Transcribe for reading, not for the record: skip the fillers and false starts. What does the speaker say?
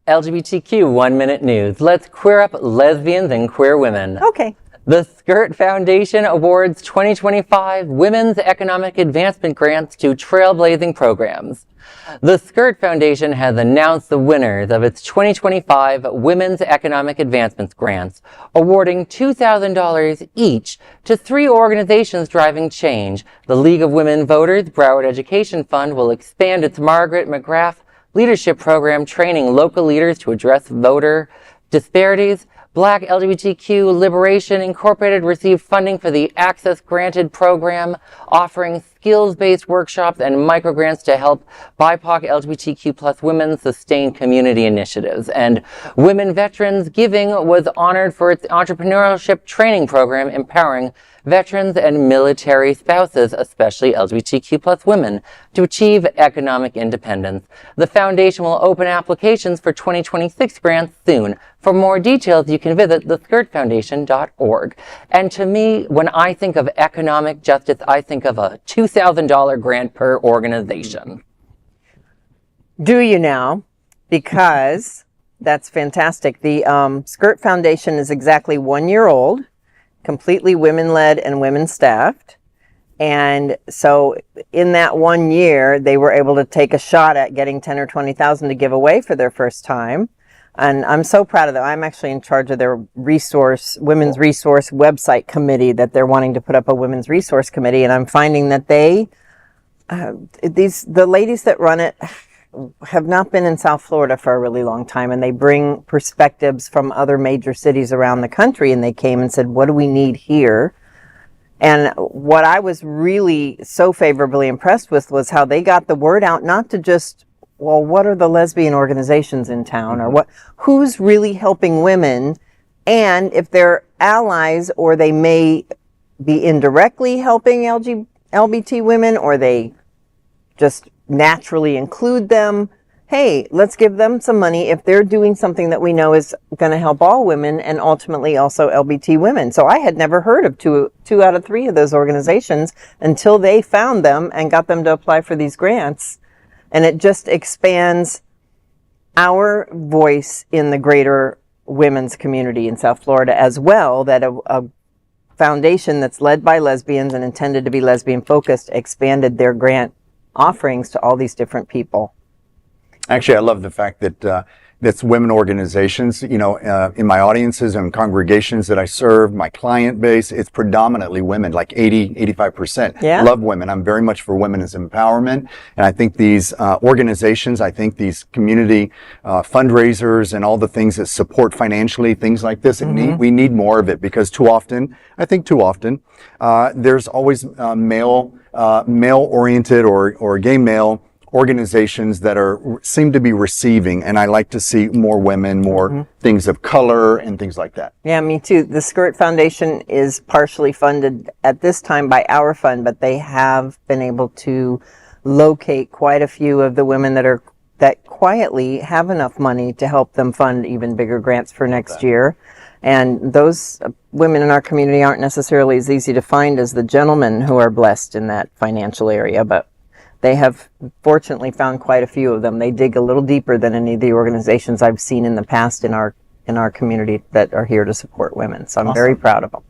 LGBTQ 1 Minute News. Let's queer up lesbians and queer women. Okay. The Skirt Foundation awards 2025 Women's Economic Advancement Grants to Trailblazing programs. The Skirt Foundation has announced the winners of its 2025 Women's Economic Advancement Grants, awarding $2,000 each to 3 organizations driving change. The League of Women Voters Broward Education Fund will expand its Margaret McGrath Leadership Program, training local leaders to address voter disparities. BIPOC LGBTQ Liberation Inc. received funding for the Access Granted program, offering skills-based workshops and microgrants to help BIPOC LGBTQ plus women sustain community initiatives. And Women Veterans Giving was honored for its Entrepreneurship Training Program, empowering veterans and military spouses, especially LGBTQ plus women, to achieve economic independence. The foundation will open applications for 2026 grants soon. For more details, you can visit theskirtfoundation.org. And to me, when I think of economic justice, I think of a $2,000 grant per organization. Do you now? Because that's fantastic. The Skirt Foundation is exactly 1 year old, completely women-led and women-staffed. And so in that 1 year, they were able to take a shot at getting 10 or 20,000 to give away for their first time. And I'm so proud of them. I'm actually in charge of their women's resource website committee, that they're wanting to put up a women's resource committee. And I'm finding that the ladies that run it have not been in South Florida for a really long time, and they bring perspectives from other major cities around the country, and they came and said, what do we need here? And what I was really so favorably impressed with was how they got the word out, not to just, well, what are the lesbian organizations in town, or who's really helping women, and if they're allies, or they may be indirectly helping LGBT women, or they just naturally include them. Hey, let's give them some money if they're doing something that we know is going to help all women, and ultimately also LGBT women. So I had never heard of two out of 3 of those organizations until they found them and got them to apply for these grants. And it just expands our voice in the greater women's community in South Florida as well, that a foundation that's led by lesbians and intended to be lesbian focused expanded their grant offerings to all these different people. Actually, I love the fact that that's women organizations. You know, in my audiences and congregations that I serve, my client base, it's predominantly women, like 85%. Yeah. Love women. I'm very much for women's empowerment. And I think these organizations, I think these community fundraisers and all the things that support financially, things like this, we need more of it, because too often, there's always male-oriented or gay male organizations that seem to be receiving, and I like to see more women, more things of color and things like that. Yeah, me too. The Skirt Foundation is partially funded at this time by our fund, but they have been able to locate quite a few of the women that quietly have enough money to help them fund even bigger grants for next year. And those women in our community aren't necessarily as easy to find as the gentlemen who are blessed in that financial area, but they have fortunately found quite a few of them. They dig a little deeper than any of the organizations I've seen in the past in our community that are here to support women. So I'm very proud of them.